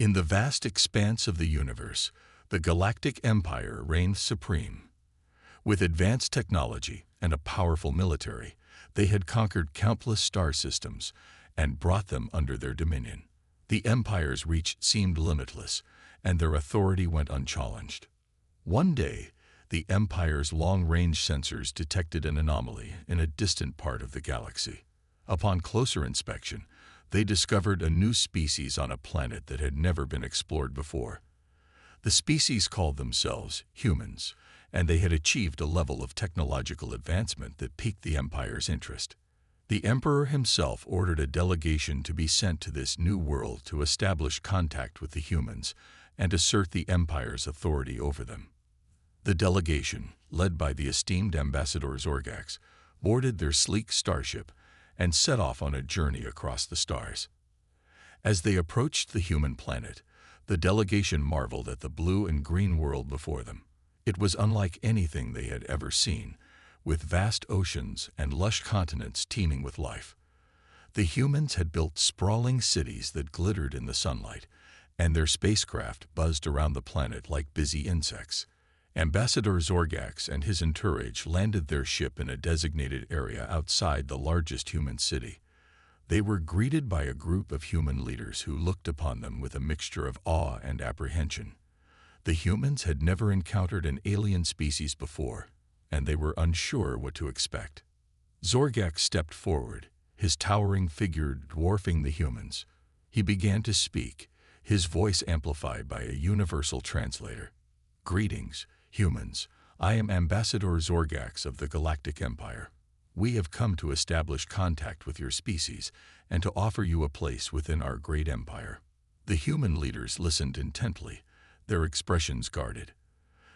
In the vast expanse of the universe, the Galactic Empire reigned supreme. With advanced technology and a powerful military, they had conquered countless star systems and brought them under their dominion. The Empire's reach seemed limitless, and their authority went unchallenged. One day, the Empire's long-range sensors detected an anomaly in a distant part of the galaxy. Upon closer inspection, they discovered a new species on a planet that had never been explored before. The species called themselves humans, and they had achieved a level of technological advancement that piqued the Empire's interest. The Emperor himself ordered a delegation to be sent to this new world to establish contact with the humans and assert the Empire's authority over them. The delegation, led by the esteemed Ambassador Zorgax, boarded their sleek starship and set off on a journey across the stars. As they approached the human planet, the delegation marveled at the blue and green world before them. It was unlike anything they had ever seen, with vast oceans and lush continents teeming with life. The humans had built sprawling cities that glittered in the sunlight, and their spacecraft buzzed around the planet like busy insects. Ambassador Zorgax and his entourage landed their ship in a designated area outside the largest human city. They were greeted by a group of human leaders who looked upon them with a mixture of awe and apprehension. The humans had never encountered an alien species before, and they were unsure what to expect. Zorgax stepped forward, his towering figure dwarfing the humans. He began to speak, his voice amplified by a universal translator. "Greetings, humans. I am Ambassador Zorgax of the Galactic Empire. We have come to establish contact with your species and to offer you a place within our great empire." The human leaders listened intently, their expressions guarded.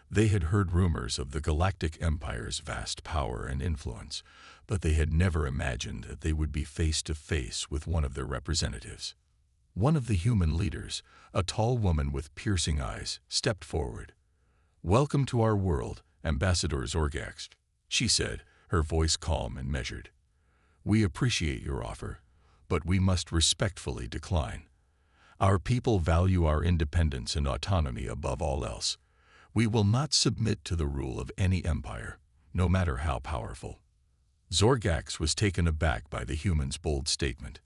They had heard rumors of the Galactic Empire's vast power and influence, but they had never imagined that they would be face to face with one of their representatives. One of the human leaders, a tall woman with piercing eyes, stepped forward. "Welcome to our world, Ambassador Zorgax," she said, her voice calm and measured. "We appreciate your offer, but we must respectfully decline. Our people value our independence and autonomy above all else. We will not submit to the rule of any empire, no matter how powerful." Zorgax was taken aback by the human's bold statement.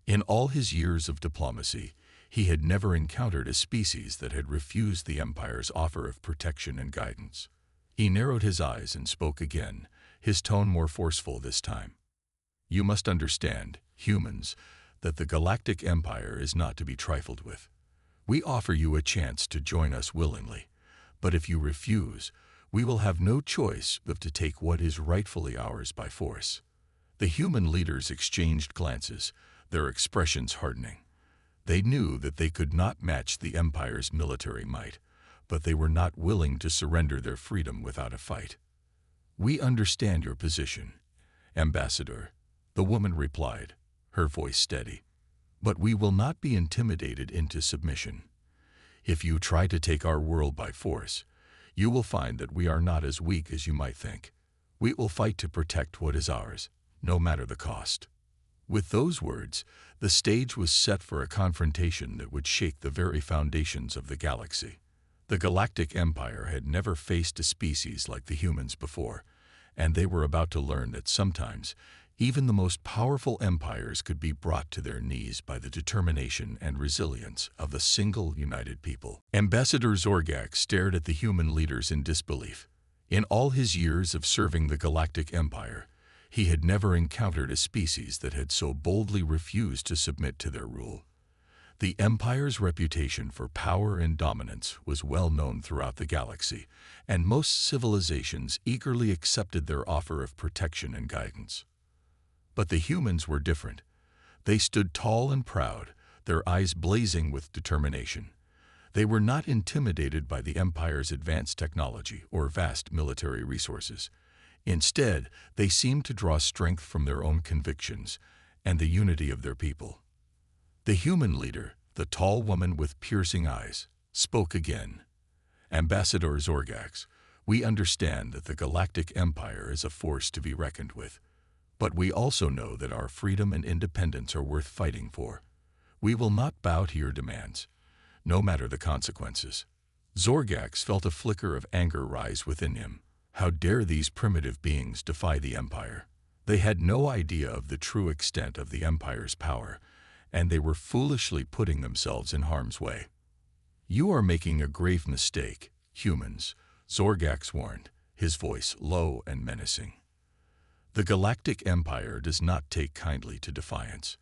In all his years of diplomacy, he had never encountered a species that had refused the Empire's offer of protection and guidance. He narrowed his eyes and spoke again, his tone more forceful this time. "You must understand, humans, that the Galactic Empire is not to be trifled with. We offer you a chance to join us willingly, but if you refuse, we will have no choice but to take what is rightfully ours by force." The human leaders exchanged glances, their expressions hardening. They knew that they could not match the Empire's military might, but they were not willing to surrender their freedom without a fight. "We understand your position, Ambassador," the woman replied, her voice steady. "But we will not be intimidated into submission. If you try to take our world by force, you will find that we are not as weak as you might think. We will fight to protect what is ours, no matter the cost." With those words, the stage was set for a confrontation that would shake the very foundations of the galaxy. The Galactic Empire had never faced a species like the humans before, and they were about to learn that sometimes even the most powerful empires could be brought to their knees by the determination and resilience of a single united people. Ambassador Zorgax stared at the human leaders in disbelief. In all his years of serving the Galactic Empire, he had never encountered a species that had so boldly refused to submit to their rule. The Empire's reputation for power and dominance was well known throughout the galaxy, and most civilizations eagerly accepted their offer of protection and guidance. But the humans were different. They stood tall and proud, their eyes blazing with determination. They were not intimidated by the Empire's advanced technology or vast military resources. Instead, they seemed to draw strength from their own convictions and the unity of their people. The human leader, the tall woman with piercing eyes, spoke again. "Ambassador Zorgax, we understand that the Galactic Empire is a force to be reckoned with, but we also know that our freedom and independence are worth fighting for. We will not bow to your demands. no matter the consequences. Zorgax felt a flicker of anger rise within him. How dare these primitive beings defy the Empire? They had no idea of the true extent of the Empire's power, and they were foolishly putting themselves in harm's way. "You are making a grave mistake, humans," Zorgax warned, his voice low and menacing. "The Galactic Empire does not take kindly to defiance.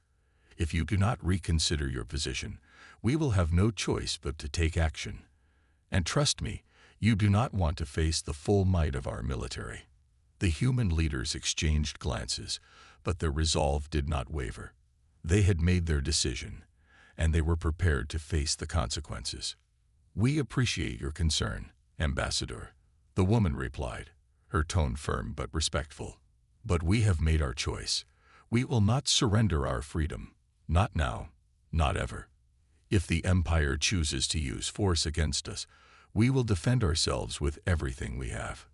If you do not reconsider your position, we will have no choice but to take action. And trust me, you do not want to face the full might of our military." The human leaders exchanged glances, but their resolve did not waver. They had made their decision, and they were prepared to face the consequences. "We appreciate your concern, Ambassador," the woman replied, her tone firm but respectful. "But we have made our choice. We will not surrender our freedom. Not now, not ever. If the Empire chooses to use force against us, we will defend ourselves with everything we have."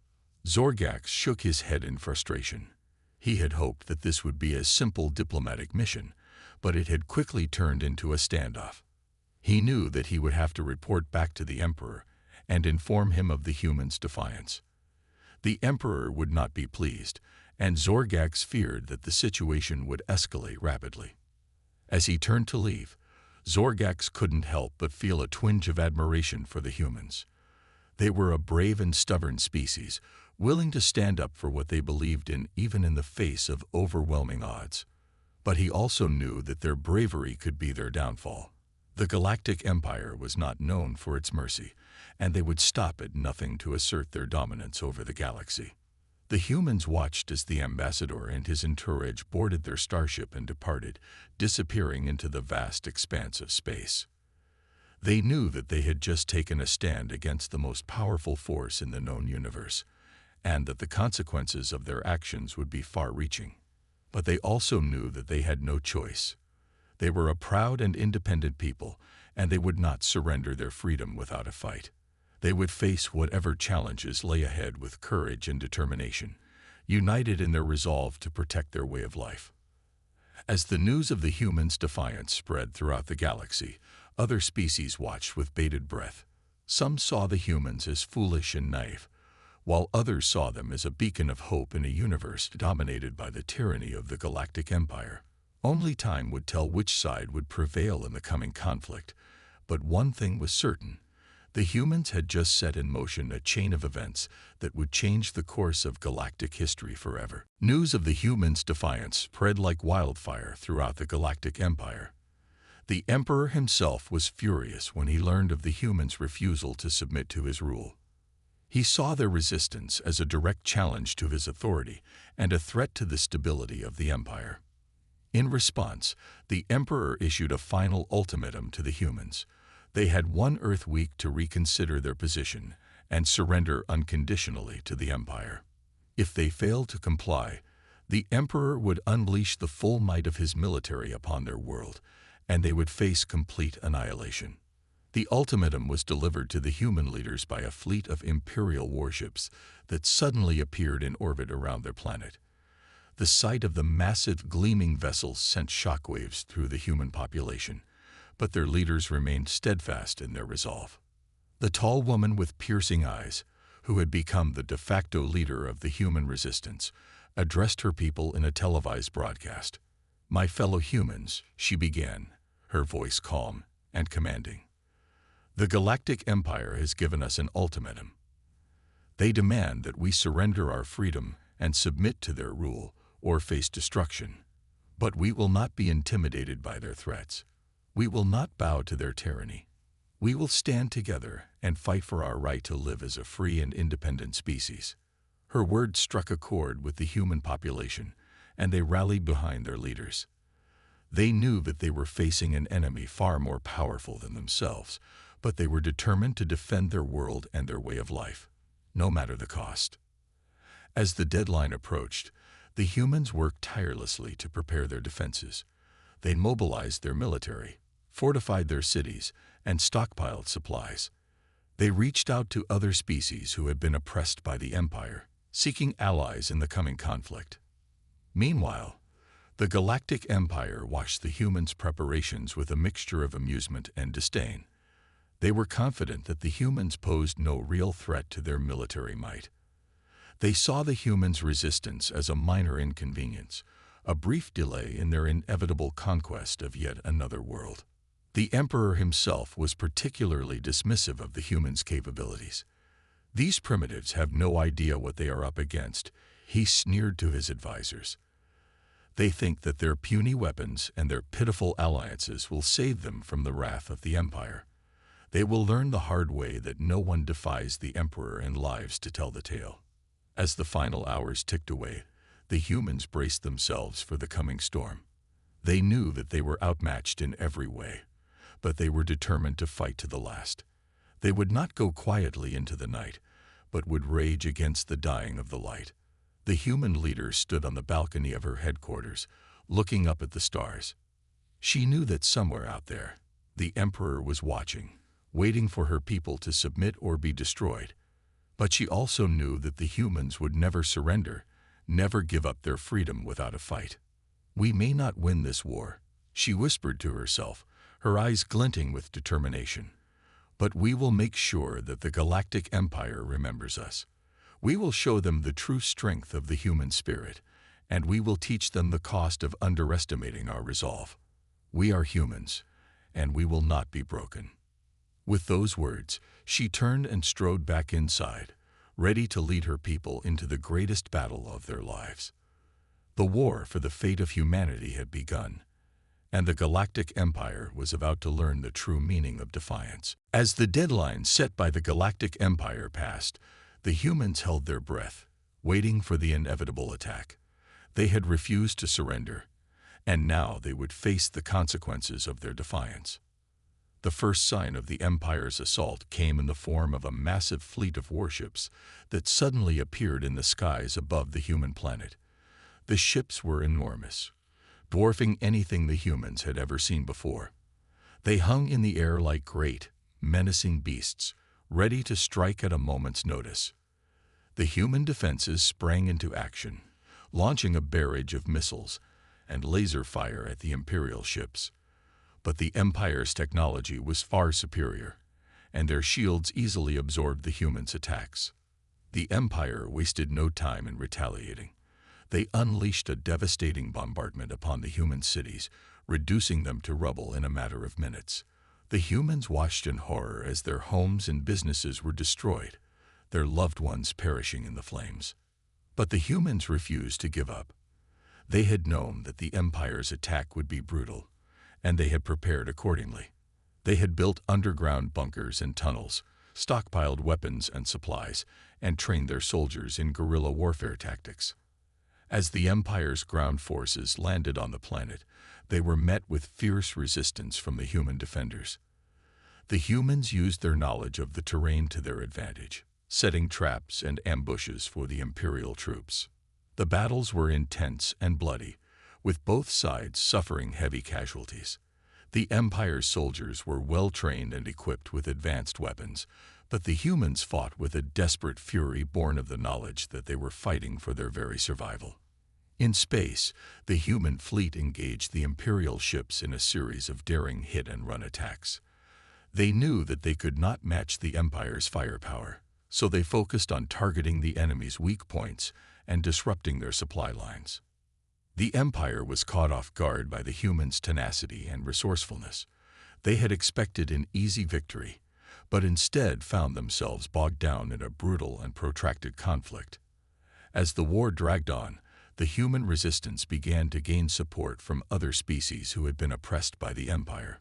Zorgax shook his head in frustration. He had hoped that this would be a simple diplomatic mission, but it had quickly turned into a standoff. He knew that he would have to report back to the Emperor and inform him of the humans' defiance. The Emperor would not be pleased, and Zorgax feared that the situation would escalate rapidly. As he turned to leave, Zorgax couldn't help but feel a twinge of admiration for the humans. They were a brave and stubborn species, willing to stand up for what they believed in even in the face of overwhelming odds. But he also knew that their bravery could be their downfall. The Galactic Empire was not known for its mercy, and they would stop at nothing to assert their dominance over the galaxy. The humans watched as the ambassador and his entourage boarded their starship and departed, disappearing into the vast expanse of space. They knew that they had just taken a stand against the most powerful force in the known universe, and that the consequences of their actions would be far-reaching. But they also knew that they had no choice. They were a proud and independent people, and they would not surrender their freedom without a fight. They would face whatever challenges lay ahead with courage and determination, united in their resolve to protect their way of life. As the news of the humans' defiance spread throughout the galaxy, other species watched with bated breath. Some saw the humans as foolish and naive, while others saw them as a beacon of hope in a universe dominated by the tyranny of the Galactic Empire. Only time would tell which side would prevail in the coming conflict, but one thing was certain. The humans had just set in motion a chain of events that would change the course of galactic history forever. News of the humans' defiance spread like wildfire throughout the Galactic Empire. The Emperor himself was furious when he learned of the humans' refusal to submit to his rule. He saw their resistance as a direct challenge to his authority and a threat to the stability of the Empire. In response, the Emperor issued a final ultimatum to the humans. They had one Earth week to reconsider their position and surrender unconditionally to the Empire. If they failed to comply, the Emperor would unleash the full might of his military upon their world, and they would face complete annihilation. The ultimatum was delivered to the human leaders by a fleet of Imperial warships that suddenly appeared in orbit around their planet. The sight of the massive, gleaming vessels sent shockwaves through the human population, but their leaders remained steadfast in their resolve. The tall woman with piercing eyes, who had become the de facto leader of the human resistance, addressed her people in a televised broadcast. "My fellow humans," she began, her voice calm and commanding. "The Galactic Empire has given us an ultimatum. They demand that we surrender our freedom and submit to their rule or face destruction. But we will not be intimidated by their threats. We will not bow to their tyranny. We will stand together and fight for our right to live as a free and independent species." Her words struck a chord with the human population, and they rallied behind their leaders. They knew that they were facing an enemy far more powerful than themselves, but they were determined to defend their world and their way of life, no matter the cost. As the deadline approached, the humans worked tirelessly to prepare their defenses. They mobilized their military, fortified their cities, and stockpiled supplies. They reached out to other species who had been oppressed by the Empire, seeking allies in the coming conflict. Meanwhile, the Galactic Empire watched the humans' preparations with a mixture of amusement and disdain. They were confident that the humans posed no real threat to their military might. They saw the humans' resistance as a minor inconvenience, a brief delay in their inevitable conquest of yet another world. The Emperor himself was particularly dismissive of the humans' capabilities. "These primitives have no idea what they are up against," he sneered to his advisors. "They think that their puny weapons and their pitiful alliances will save them from the wrath of the Empire. They will learn the hard way that no one defies the Emperor and lives to tell the tale." As the final hours ticked away, the humans braced themselves for the coming storm. They knew that they were outmatched in every way, but they were determined to fight to the last. They would not go quietly into the night, but would rage against the dying of the light. The human leader stood on the balcony of her headquarters, looking up at the stars. She knew that somewhere out there, the Emperor was watching, waiting for her people to submit or be destroyed. But she also knew that the humans would never surrender, never give up their freedom without a fight. "We may not win this war," she whispered to herself, her eyes glinting with determination. "But we will make sure that the Galactic Empire remembers us. We will show them the true strength of the human spirit, and we will teach them the cost of underestimating our resolve. We are humans, and we will not be broken." With those words, she turned and strode back inside, ready to lead her people into the greatest battle of their lives. The war for the fate of humanity had begun, and the Galactic Empire was about to learn the true meaning of defiance. As the deadline set by the Galactic Empire passed, the humans held their breath, waiting for the inevitable attack. They had refused to surrender, and now they would face the consequences of their defiance. The first sign of the Empire's assault came in the form of a massive fleet of warships that suddenly appeared in the skies above the human planet. The ships were enormous, dwarfing anything the humans had ever seen before. They hung in the air like great, menacing beasts, ready to strike at a moment's notice. The human defenses sprang into action, launching a barrage of missiles and laser fire at the Imperial ships. But the Empire's technology was far superior, and their shields easily absorbed the humans' attacks. The Empire wasted no time in retaliating. They unleashed a devastating bombardment upon the human cities, reducing them to rubble in a matter of minutes. The humans watched in horror as their homes and businesses were destroyed, their loved ones perishing in the flames. But the humans refused to give up. They had known that the Empire's attack would be brutal, and they had prepared accordingly. They had built underground bunkers and tunnels, stockpiled weapons and supplies, and trained their soldiers in guerrilla warfare tactics. As the Empire's ground forces landed on the planet, they were met with fierce resistance from the human defenders. The humans used their knowledge of the terrain to their advantage, setting traps and ambushes for the Imperial troops. The battles were intense and bloody, with both sides suffering heavy casualties. The Empire's soldiers were well-trained and equipped with advanced weapons, but the humans fought with a desperate fury born of the knowledge that they were fighting for their very survival. In space, the human fleet engaged the Imperial ships in a series of daring hit-and-run attacks. They knew that they could not match the Empire's firepower, so they focused on targeting the enemy's weak points and disrupting their supply lines. The Empire was caught off guard by the humans' tenacity and resourcefulness. They had expected an easy victory, but instead found themselves bogged down in a brutal and protracted conflict. As the war dragged on, the human resistance began to gain support from other species who had been oppressed by the Empire.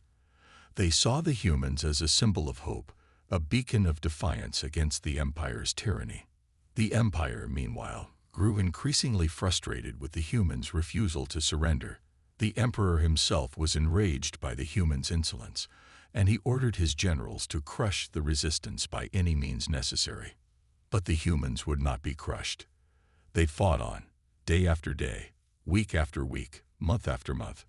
They saw the humans as a symbol of hope, a beacon of defiance against the Empire's tyranny. The Empire, meanwhile, grew increasingly frustrated with the humans' refusal to surrender. The Emperor himself was enraged by the humans' insolence, and he ordered his generals to crush the resistance by any means necessary. But the humans would not be crushed. They fought on, day after day, week after week, month after month.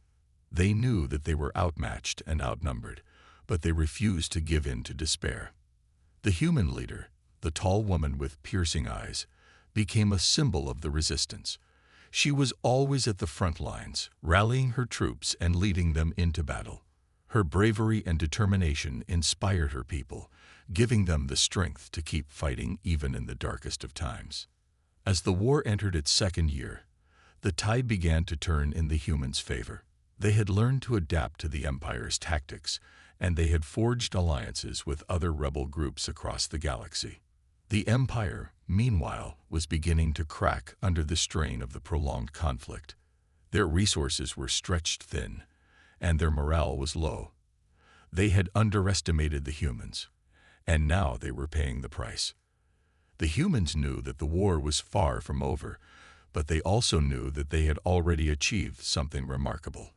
They knew that they were outmatched and outnumbered, but they refused to give in to despair. The human leader, the tall woman with piercing eyes, became a symbol of the resistance. She was always at the front lines, rallying her troops and leading them into battle. Her bravery and determination inspired her people, giving them the strength to keep fighting even in the darkest of times. As the war entered its second year, the tide began to turn in the humans' favor. They had learned to adapt to the Empire's tactics, and they had forged alliances with other rebel groups across the galaxy. The Empire, meanwhile, was beginning to crack under the strain of the prolonged conflict. Their resources were stretched thin, and their morale was low. They had underestimated the humans, and now they were paying the price. The humans knew that the war was far from over, but they also knew that they had already achieved something remarkable.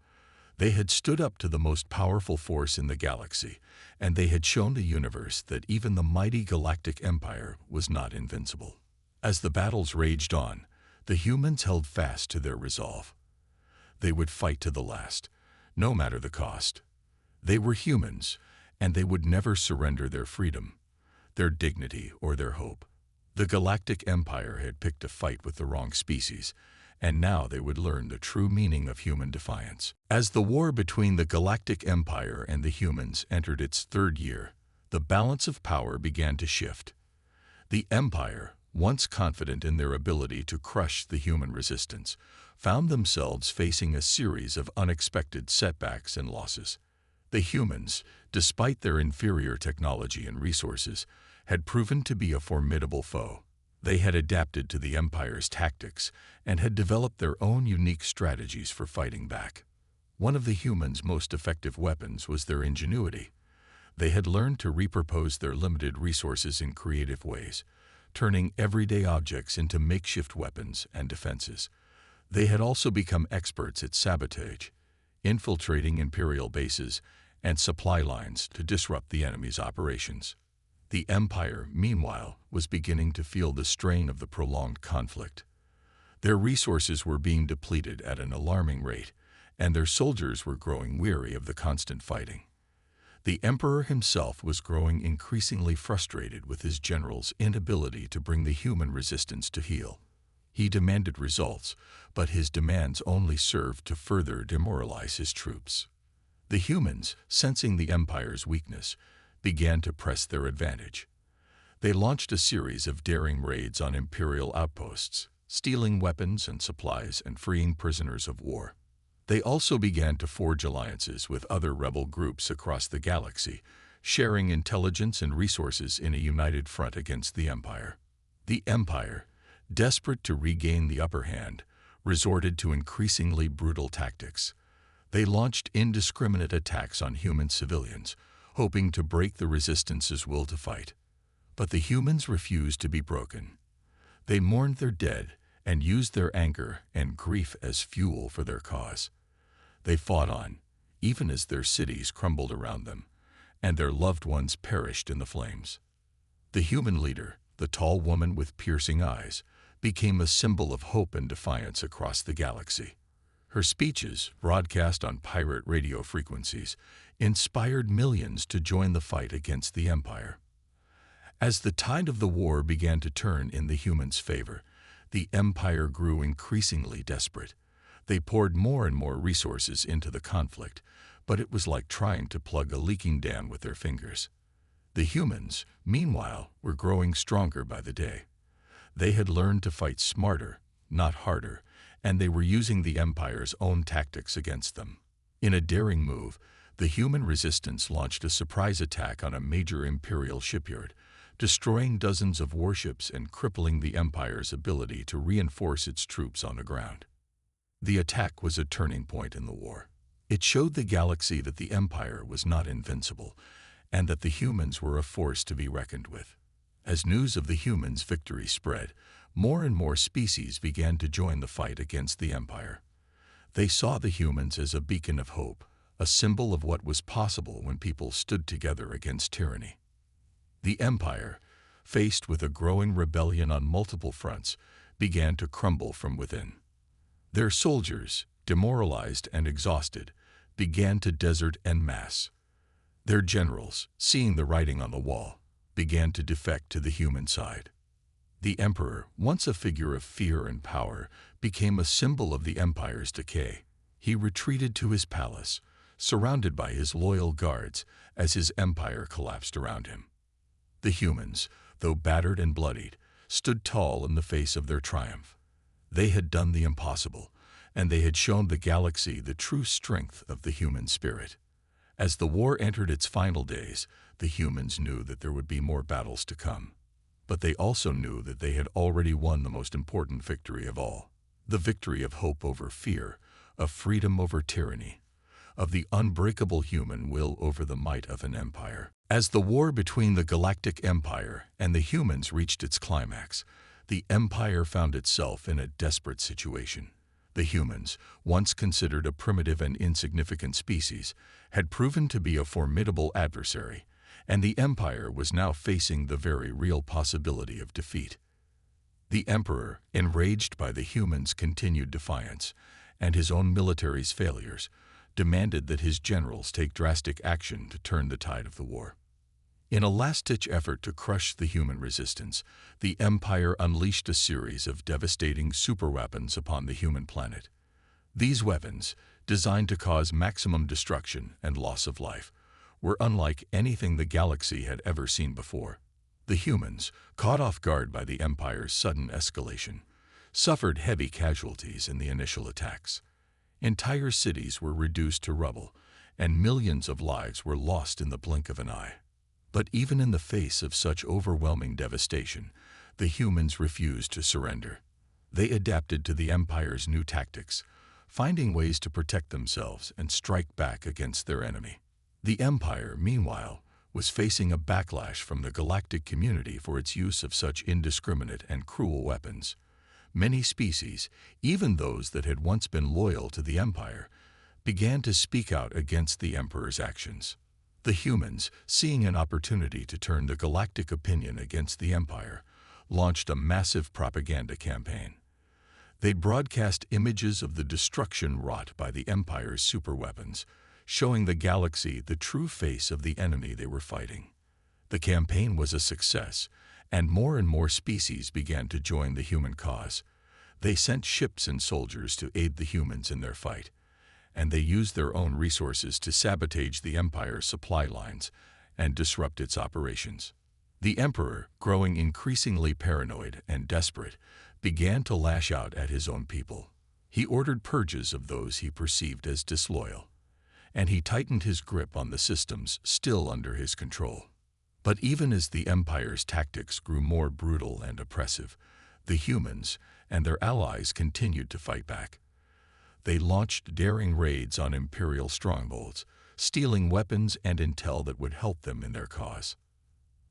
They had stood up to the most powerful force in the galaxy, and they had shown the universe that even the mighty Galactic Empire was not invincible. As the battles raged on, the humans held fast to their resolve. They would fight to the last, no matter the cost. They were humans, and they would never surrender their freedom, their dignity, or their hope. The Galactic Empire had picked a fight with the wrong species, and now they would learn the true meaning of human defiance. As the war between the Galactic Empire and the humans entered its third year, the balance of power began to shift. The Empire, once confident in their ability to crush the human resistance, found themselves facing a series of unexpected setbacks and losses. The humans, despite their inferior technology and resources, had proven to be a formidable foe. They had adapted to the Empire's tactics and had developed their own unique strategies for fighting back. One of the humans' most effective weapons was their ingenuity. They had learned to repurpose their limited resources in creative ways, turning everyday objects into makeshift weapons and defenses. They had also become experts at sabotage, infiltrating Imperial bases and supply lines to disrupt the enemy's operations. The Empire, meanwhile, was beginning to feel the strain of the prolonged conflict. Their resources were being depleted at an alarming rate, and their soldiers were growing weary of the constant fighting. The Emperor himself was growing increasingly frustrated with his generals' inability to bring the human resistance to heel. He demanded results, but his demands only served to further demoralize his troops. The humans, sensing the Empire's weakness, began to press their advantage. They launched a series of daring raids on Imperial outposts, stealing weapons and supplies and freeing prisoners of war. They also began to forge alliances with other rebel groups across the galaxy, sharing intelligence and resources in a united front against the Empire. The Empire, desperate to regain the upper hand, resorted to increasingly brutal tactics. They launched indiscriminate attacks on human civilians, hoping to break the resistance's will to fight. But the humans refused to be broken. They mourned their dead and used their anger and grief as fuel for their cause. They fought on, even as their cities crumbled around them, and their loved ones perished in the flames. The human leader, the tall woman with piercing eyes, became a symbol of hope and defiance across the galaxy. Her speeches, broadcast on pirate radio frequencies, inspired millions to join the fight against the Empire. As the tide of the war began to turn in the humans' favor, the Empire grew increasingly desperate. They poured more and more resources into the conflict, but it was like trying to plug a leaking dam with their fingers. The humans, meanwhile, were growing stronger by the day. They had learned to fight smarter, not harder, and they were using the Empire's own tactics against them. In a daring move, the human resistance launched a surprise attack on a major Imperial shipyard, destroying dozens of warships and crippling the Empire's ability to reinforce its troops on the ground. The attack was a turning point in the war. It showed the galaxy that the Empire was not invincible, and that the humans were a force to be reckoned with. As news of the humans' victory spread, more and more species began to join the fight against the Empire. They saw the humans as a beacon of hope, a symbol of what was possible when people stood together against tyranny. The Empire, faced with a growing rebellion on multiple fronts, began to crumble from within. Their soldiers, demoralized and exhausted, began to desert en masse. Their generals, seeing the writing on the wall, began to defect to the human side. The Emperor, once a figure of fear and power, became a symbol of the Empire's decay. He retreated to his palace, surrounded by his loyal guards as his empire collapsed around him. The humans, though battered and bloodied, stood tall in the face of their triumph. They had done the impossible, and they had shown the galaxy the true strength of the human spirit. As the war entered its final days, the humans knew that there would be more battles to come. But they also knew that they had already won the most important victory of all. The victory of hope over fear, of freedom over tyranny, of the unbreakable human will over the might of an empire. As the war between the Galactic Empire and the humans reached its climax, the empire found itself in a desperate situation. The humans, once considered a primitive and insignificant species, had proven to be a formidable adversary, and the empire was now facing the very real possibility of defeat. The emperor, enraged by the humans' continued defiance and his own military's failures, demanded that his generals take drastic action to turn the tide of the war. In a last-ditch effort to crush the human resistance, the Empire unleashed a series of devastating superweapons upon the human planet. These weapons, designed to cause maximum destruction and loss of life, were unlike anything the galaxy had ever seen before. The humans, caught off guard by the Empire's sudden escalation, suffered heavy casualties in the initial attacks. Entire cities were reduced to rubble, and millions of lives were lost in the blink of an eye. But even in the face of such overwhelming devastation, the humans refused to surrender. They adapted to the Empire's new tactics, finding ways to protect themselves and strike back against their enemy. The Empire, meanwhile, was facing a backlash from the galactic community for its use of such indiscriminate and cruel weapons. Many species, even those that had once been loyal to the Empire, began to speak out against the Emperor's actions. The humans, seeing an opportunity to turn the galactic opinion against the Empire, launched a massive propaganda campaign. They broadcast images of the destruction wrought by the Empire's superweapons, showing the galaxy the true face of the enemy they were fighting. The campaign was a success, and more species began to join the human cause. They sent ships and soldiers to aid the humans in their fight, and they used their own resources to sabotage the Empire's supply lines and disrupt its operations. The Emperor, growing increasingly paranoid and desperate, began to lash out at his own people. He ordered purges of those he perceived as disloyal, and he tightened his grip on the systems still under his control. But even as the Empire's tactics grew more brutal and oppressive, the humans and their allies continued to fight back. They launched daring raids on Imperial strongholds, stealing weapons and intel that would help them in their cause.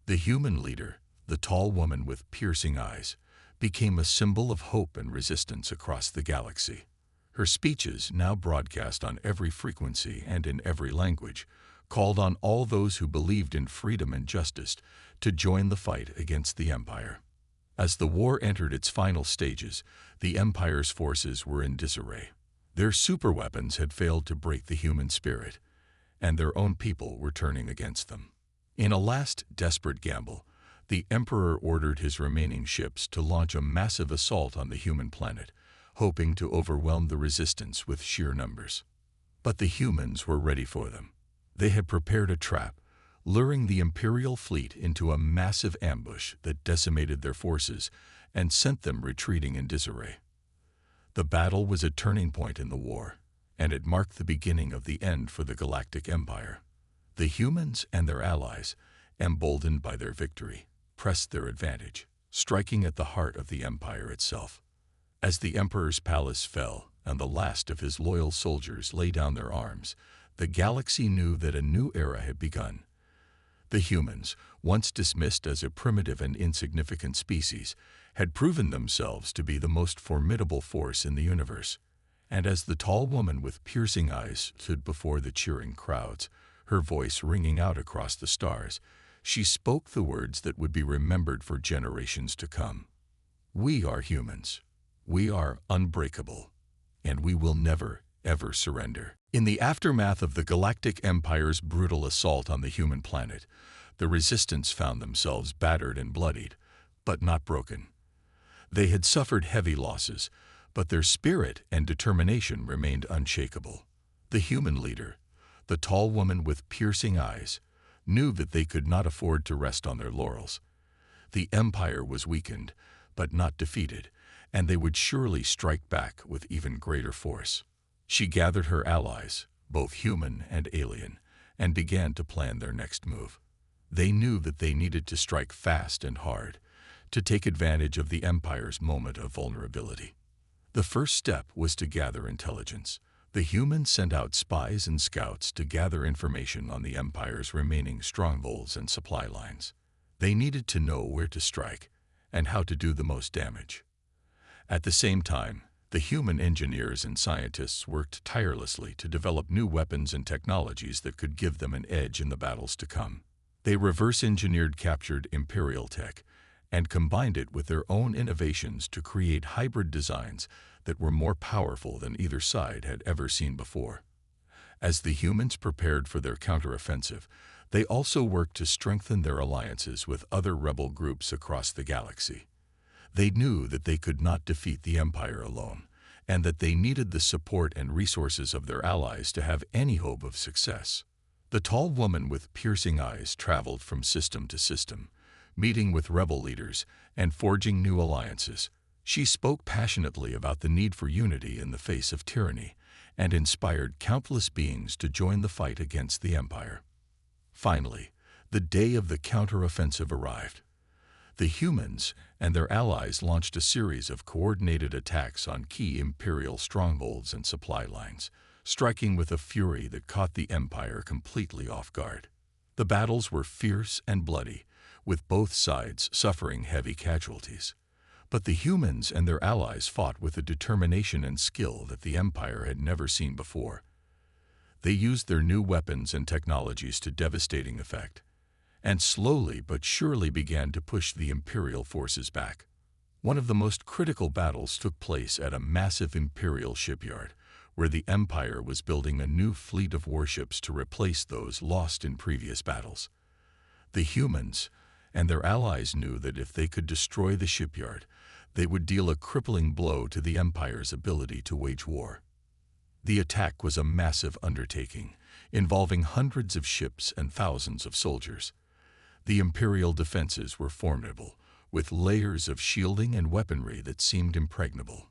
The human leader, the tall woman with piercing eyes, became a symbol of hope and resistance across the galaxy. Her speeches, now broadcast on every frequency and in every language, called on all those who believed in freedom and justice to join the fight against the Empire. As the war entered its final stages, the Empire's forces were in disarray. Their superweapons had failed to break the human spirit, and their own people were turning against them. In a last desperate gamble, the Emperor ordered his remaining ships to launch a massive assault on the human planet, hoping to overwhelm the resistance with sheer numbers. But the humans were ready for them. They had prepared a trap, luring the Imperial fleet into a massive ambush that decimated their forces and sent them retreating in disarray. The battle was a turning point in the war, and it marked the beginning of the end for the Galactic Empire. The humans and their allies, emboldened by their victory, pressed their advantage, striking at the heart of the Empire itself. As the Emperor's palace fell and the last of his loyal soldiers lay down their arms, the galaxy knew that a new era had begun. The humans, once dismissed as a primitive and insignificant species, had proven themselves to be the most formidable force in the universe. And as the tall woman with piercing eyes stood before the cheering crowds, her voice ringing out across the stars, she spoke the words that would be remembered for generations to come. We are humans. We are unbreakable, and we will never, ever surrender. In the aftermath of the Galactic Empire's brutal assault on the human planet, the resistance found themselves battered and bloodied, but not broken. They had suffered heavy losses, but their spirit and determination remained unshakable. The human leader, The tall woman with piercing eyes knew that they could not afford to rest on their laurels. The Empire was weakened, but not defeated, and they would surely strike back with even greater force. She gathered her allies, both human and alien, and began to plan their next move. They knew that they needed to strike fast and hard, to take advantage of the Empire's moment of vulnerability. The first step was to gather intelligence. The humans sent out spies and scouts to gather information on the Empire's remaining strongholds and supply lines. They needed to know where to strike and how to do the most damage. At the same time, the human engineers and scientists worked tirelessly to develop new weapons and technologies that could give them an edge in the battles to come. They reverse-engineered captured Imperial tech and combined it with their own innovations to create hybrid designs that were more powerful than either side had ever seen before. As the humans prepared for their counteroffensive, they also worked to strengthen their alliances with other rebel groups across the galaxy. They knew that they could not defeat the Empire alone, and that they needed the support and resources of their allies to have any hope of success. The tall woman with piercing eyes traveled from system to system, meeting with rebel leaders and forging new alliances. She spoke passionately about the need for unity in the face of tyranny and inspired countless beings to join the fight against the Empire. Finally, the day of the counteroffensive arrived. The humans and their allies launched a series of coordinated attacks on key Imperial strongholds and supply lines, striking with a fury that caught the Empire completely off guard. The battles were fierce and bloody, with both sides suffering heavy casualties. But the humans and their allies fought with a determination and skill that the Empire had never seen before. They used their new weapons and technologies to devastating effect, and slowly but surely began to push the Imperial forces back. One of the most critical battles took place at a massive Imperial shipyard, where the Empire was building a new fleet of warships to replace those lost in previous battles. The humans and their allies knew that if they could destroy the shipyard, they would deal a crippling blow to the Empire's ability to wage war. The attack was a massive undertaking, involving hundreds of ships and thousands of soldiers. The Imperial defenses were formidable, with layers of shielding and weaponry that seemed impregnable.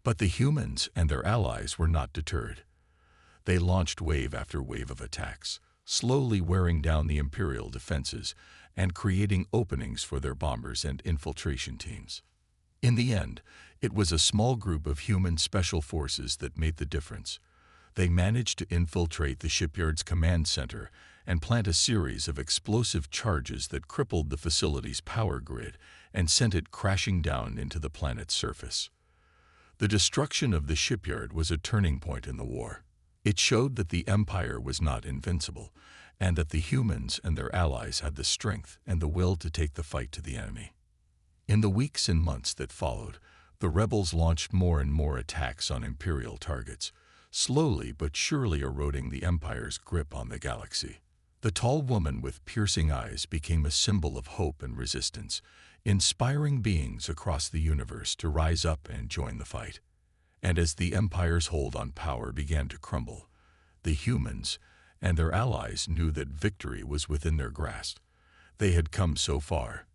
But the humans and their allies were not deterred. They launched wave after wave of attacks, slowly wearing down the Imperial defenses and creating openings for their bombers and infiltration teams. In the end, it was a small group of human special forces that made the difference. They managed to infiltrate the shipyard's command center and plant a series of explosive charges that crippled the facility's power grid and sent it crashing down into the planet's surface. The destruction of the shipyard was a turning point in the war. It showed that the Empire was not invincible, and that the humans and their allies had the strength and the will to take the fight to the enemy. In the weeks and months that followed, the rebels launched more and more attacks on Imperial targets, slowly but surely eroding the Empire's grip on the galaxy. The tall woman with piercing eyes became a symbol of hope and resistance, inspiring beings across the universe to rise up and join the fight. And as the Empire's hold on power began to crumble, the humans and their allies knew that victory was within their grasp. They had come so far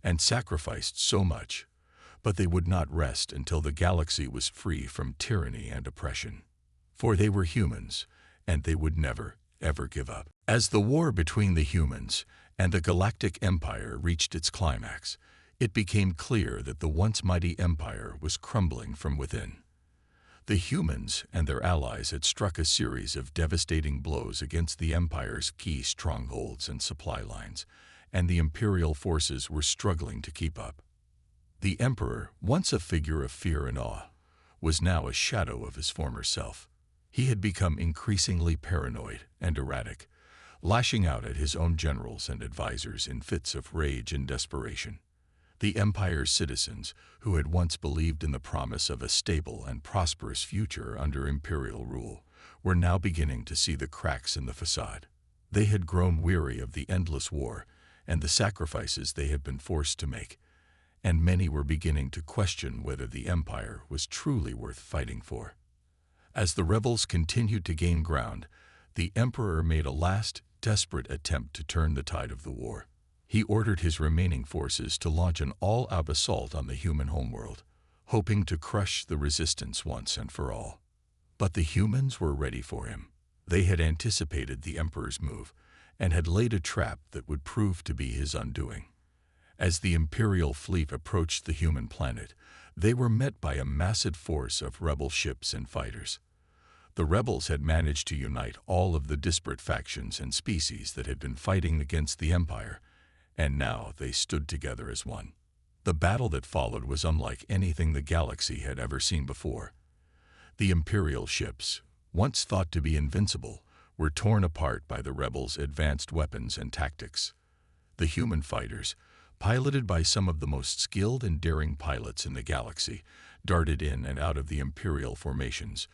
and sacrificed so much, but they would not rest until the galaxy was free from tyranny and oppression. For they were humans, and they would never, ever give up. As the war between the humans and the Galactic Empire reached its climax, it became clear that the once mighty Empire was crumbling from within. The humans and their allies had struck a series of devastating blows against the Empire's key strongholds and supply lines, and the Imperial forces were struggling to keep up. The Emperor, once a figure of fear and awe, was now a shadow of his former self. He had become increasingly paranoid and erratic, lashing out at his own generals and advisors in fits of rage and desperation. The Empire's citizens, who had once believed in the promise of a stable and prosperous future under Imperial rule, were now beginning to see the cracks in the facade. They had grown weary of the endless war and the sacrifices they had been forced to make, and many were beginning to question whether the Empire was truly worth fighting for. As the rebels continued to gain ground, the Emperor made a last, desperate attempt to turn the tide of the war. He ordered his remaining forces to launch an all-out assault on the human homeworld, hoping to crush the resistance once and for all. But the humans were ready for him. They had anticipated the Emperor's move and had laid a trap that would prove to be his undoing. As the Imperial fleet approached the human planet, they were met by a massive force of rebel ships and fighters. The rebels had managed to unite all of the disparate factions and species that had been fighting against the Empire, and now they stood together as one. The battle that followed was unlike anything the galaxy had ever seen before. The Imperial ships, once thought to be invincible, were torn apart by the rebels' advanced weapons and tactics. The human fighters, piloted by some of the most skilled and daring pilots in the galaxy, darted in and out of the Imperial formations,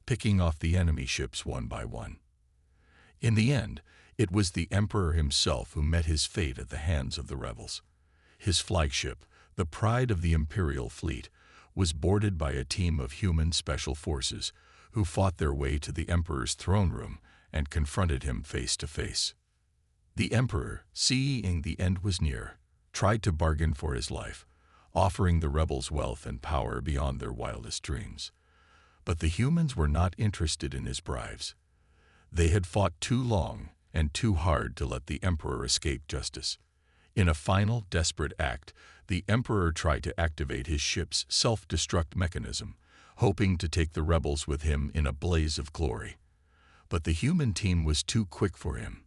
picking off the enemy ships one by one. In the end, it was the Emperor himself who met his fate at the hands of the rebels. His flagship, the pride of the Imperial fleet, was boarded by a team of human special forces who fought their way to the Emperor's throne room and confronted him face to face. The Emperor, seeing the end was near, tried to bargain for his life, offering the rebels wealth and power beyond their wildest dreams. But the humans were not interested in his bribes. They had fought too long and too hard to let the Emperor escape justice. In a final, desperate act, the Emperor tried to activate his ship's self-destruct mechanism, hoping to take the rebels with him in a blaze of glory. But the human team was too quick for him.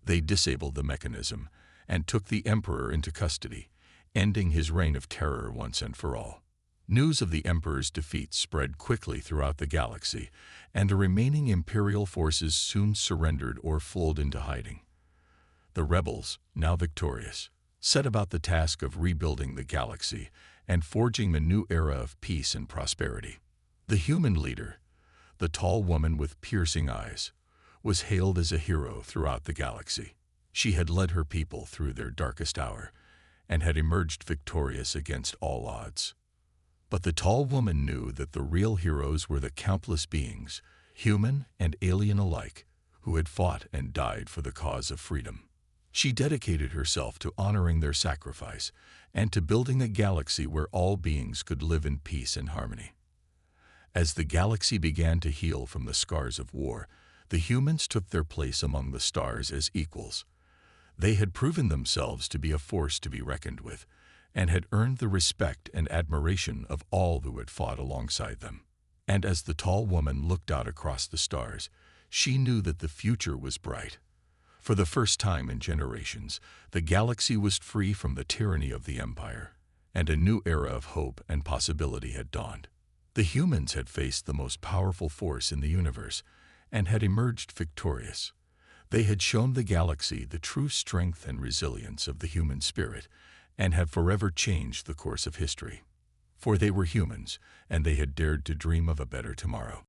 They disabled the mechanism and took the Emperor into custody, ending his reign of terror once and for all. News of the Emperor's defeat spread quickly throughout the galaxy, and the remaining Imperial forces soon surrendered or fled into hiding. The rebels, now victorious, set about the task of rebuilding the galaxy and forging a new era of peace and prosperity. The human leader, the tall woman with piercing eyes, was hailed as a hero throughout the galaxy. She had led her people through their darkest hour and had emerged victorious against all odds. But the tall woman knew that the real heroes were the countless beings, human and alien alike, who had fought and died for the cause of freedom. She dedicated herself to honoring their sacrifice and to building a galaxy where all beings could live in peace and harmony. As the galaxy began to heal from the scars of war, the humans took their place among the stars as equals. They had proven themselves to be a force to be reckoned with, and had earned the respect and admiration of all who had fought alongside them. And as the tall woman looked out across the stars, she knew that the future was bright. For the first time in generations, the galaxy was free from the tyranny of the Empire, and a new era of hope and possibility had dawned. The humans had faced the most powerful force in the universe, and had emerged victorious. They had shown the galaxy the true strength and resilience of the human spirit, and had forever changed the course of history. For they were humans, and they had dared to dream of a better tomorrow.